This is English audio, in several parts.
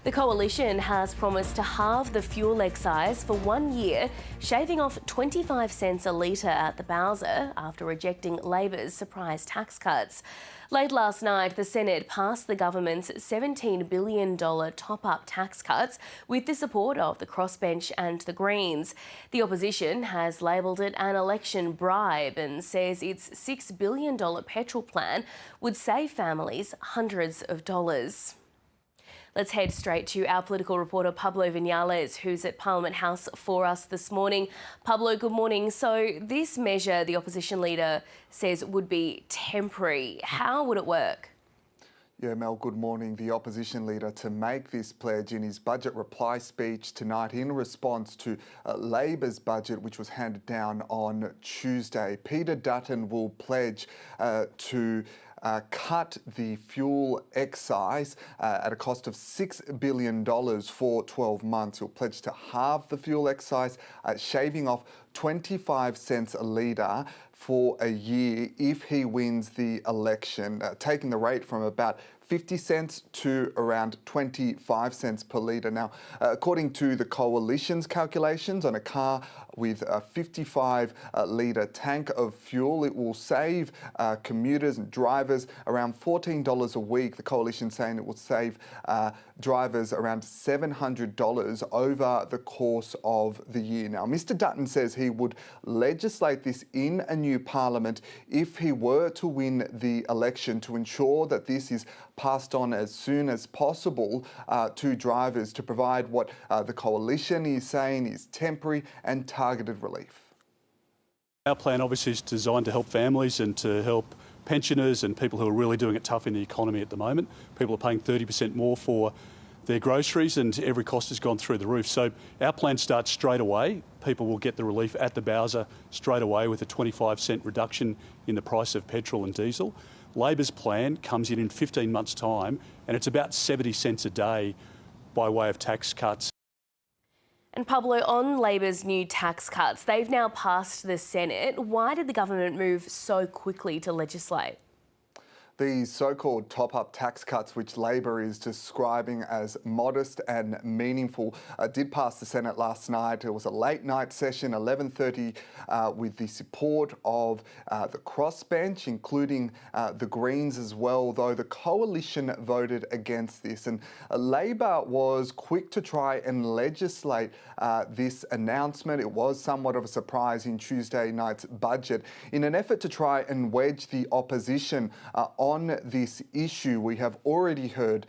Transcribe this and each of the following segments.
The coalition has promised to halve the fuel excise for 1 year, shaving off 25 cents a litre at the bowser after rejecting Labor's surprise tax cuts. Late last night, the Senate passed the government's $17 billion top-up tax cuts with the support of the crossbench and the Greens. The opposition has labelled it an election bribe and says its $6 billion petrol plan would save families hundreds of dollars. Let's head straight to our political reporter Pablo Vinales, who's at Parliament House for us this morning. Pablo, good morning. So this measure, the opposition leader says, would be temporary. How would it work? Yeah, Mel, good morning. The opposition leader to make this pledge in his budget reply speech tonight in response to Labor's budget, which was handed down on Tuesday. Peter Dutton will pledge to cut the fuel excise at a cost of $6 billion for 12 months. He'll pledge to halve the fuel excise, shaving off 25 cents a litre for a year if he wins the election, taking the rate from about 50 cents to around 25 cents per litre. Now, according to the coalition's calculations, on a car with a 55 litre tank of fuel, it will save commuters and drivers around $14 a week. The coalition saying it will save drivers around $700 over the course of the year. Now, Mr. Dutton says he would legislate this in a new parliament if he were to win the election to ensure that this is passed on as soon as possible to drivers to provide what the coalition is saying is temporary and targeted relief. Our plan obviously is designed to help families and to help pensioners and people who are really doing it tough in the economy at the moment. People are paying 30% more for their groceries and every cost has gone through the roof. So our plan starts straight away. People will get the relief at the bowser straight away with a 25 cent reduction in the price of petrol and diesel. Labor's plan comes in 15 months' time and it's about 70 cents a day by way of tax cuts. And Pablo, on Labor's new tax cuts, they've now passed the Senate. Why did the government move so quickly to legislate? These so-called top-up tax cuts, which Labor is describing as modest and meaningful, did pass the Senate last night. It was a late-night session, 11:30, with the support of the crossbench, including the Greens as well, though the coalition voted against this. And Labor was quick to try and legislate this announcement. It was somewhat of a surprise in Tuesday night's budget. In an effort to try and wedge the opposition on this issue, we have already heard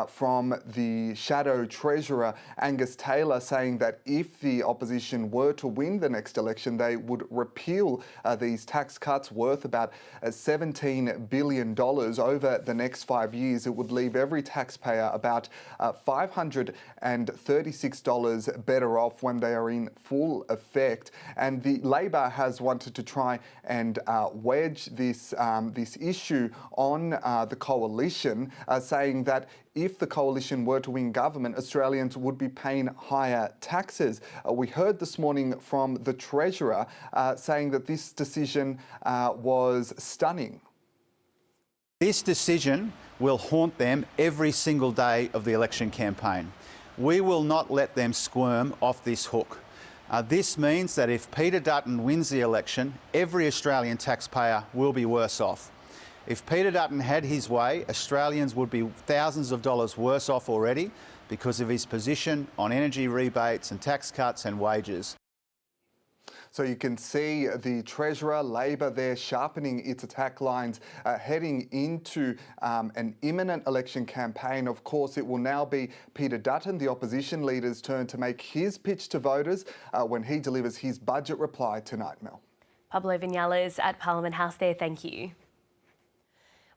from the Shadow Treasurer, Angus Taylor, saying that if the opposition were to win the next election, they would repeal these tax cuts worth about $17 billion over the next 5 years. It would leave every taxpayer about $536 better off when they are in full effect. And the Labor has wanted to try and wedge this issue on the coalition, saying that if the coalition were to win government, Australians would be paying higher taxes. We heard this morning from the Treasurer saying that this decision was stunning. This decision will haunt them every single day of the election campaign. We will not let them squirm off this hook. This means that if Peter Dutton wins the election, every Australian taxpayer will be worse off. If Peter Dutton had his way, Australians would be thousands of dollars worse off already because of his position on energy rebates and tax cuts and wages. So you can see the Treasurer, Labor there, sharpening its attack lines, heading into an imminent election campaign. Of course, it will now be Peter Dutton, the opposition leader's turn to make his pitch to voters when he delivers his budget reply tonight, Mel. Pablo Vinales at Parliament House there, thank you.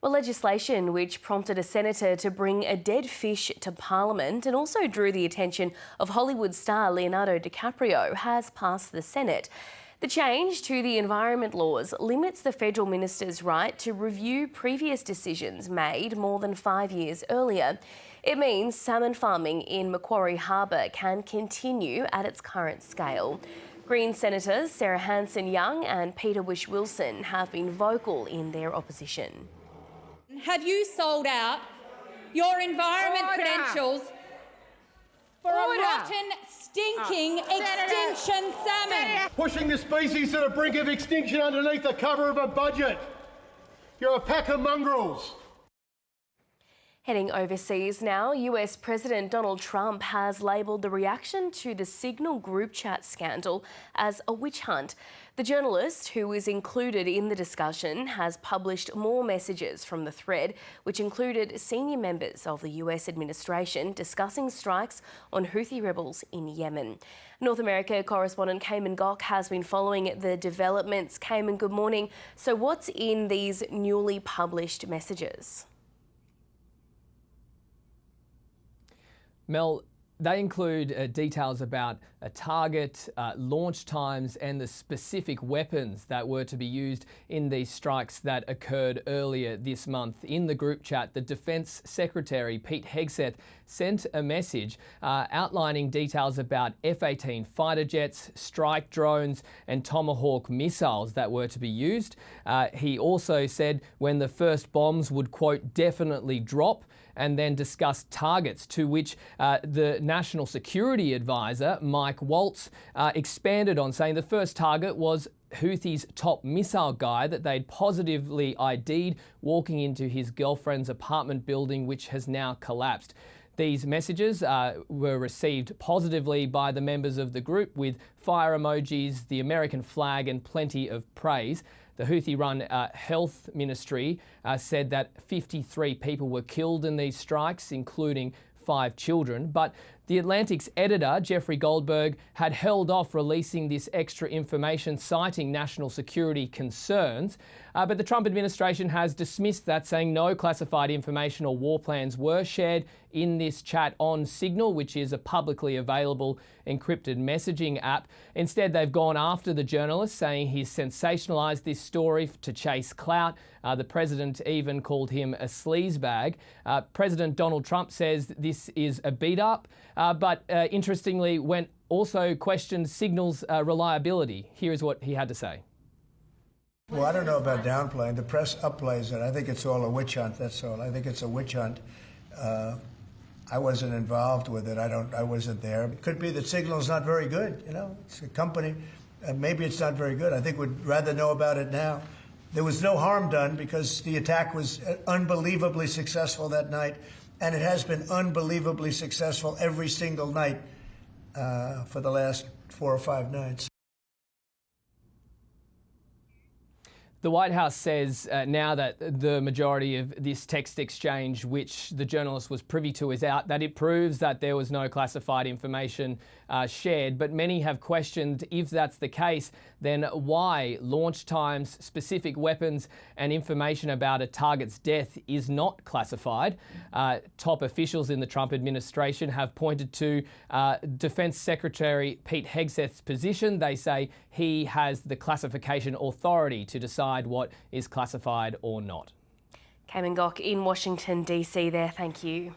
Well, legislation which prompted a senator to bring a dead fish to Parliament and also drew the attention of Hollywood star Leonardo DiCaprio has passed the Senate. The change to the environment laws limits the federal minister's right to review previous decisions made more than 5 years earlier. It means salmon farming in Macquarie Harbour can continue at its current scale. Green Senators Sarah Hanson-Young and Peter Whish-Wilson have been vocal in their opposition. Have you sold out your environment credentials for a rotten, stinking extinction salmon. Pushing the species to the brink of extinction underneath the cover of a budget. You're a pack of mongrels. Heading overseas now, US President Donald Trump has labelled the reaction to the Signal group chat scandal as a witch hunt. The journalist, who was included in the discussion, has published more messages from the thread, which included senior members of the US administration discussing strikes on Houthi rebels in Yemen. North America correspondent Kamin Gock has been following the developments. Kamin, good morning. So what's in these newly published messages? Mel, they include details about a target, launch times and the specific weapons that were to be used in these strikes that occurred earlier this month. In the group chat, the Defence Secretary Pete Hegseth sent a message outlining details about F-18 fighter jets, strike drones and Tomahawk missiles that were to be used. He also said when the first bombs would, quote, definitely drop, and then discussed targets, to which the National Security Advisor, Mike Waltz, expanded on, saying the first target was Houthis' top missile guy that they'd positively ID'd walking into his girlfriend's apartment building, which has now collapsed. These messages were received positively by the members of the group with fire emojis, the American flag and plenty of praise. The Houthi-run health ministry said that 53 people were killed in these strikes, including 5 children. But the Atlantic's editor, Jeffrey Goldberg, had held off releasing this extra information, citing national security concerns. But the Trump administration has dismissed that, saying no classified information or war plans were shared in this chat on Signal, which is a publicly available encrypted messaging app. Instead, they've gone after the journalist, saying he's sensationalised this story to chase clout. The president even called him a sleazebag. President Donald Trump says this is a beat-up, but interestingly, also questioned Signal's reliability. Here is what he had to say. Well, I don't know about downplaying. The press upplays it. I think it's all a witch hunt, that's all. I think it's a witch hunt. I wasn't involved with it. I wasn't there. It could be that Signal's not very good, you know. It's a company. Maybe it's not very good. I think we'd rather know about it now. There was no harm done because the attack was unbelievably successful that night, and it has been unbelievably successful every single night for the last 4 or 5 nights. The White House says now that the majority of this text exchange, which the journalist was privy to, is out, that it proves that there was no classified information shared. But many have questioned, if that's the case, then why launch times, specific weapons and information about a target's death is not classified. Top officials in the Trump administration have pointed to Defence Secretary Pete Hegseth's position. They say he has the classification authority to decide what is classified or not. Kamin Gock in Washington, DC there. Thank you.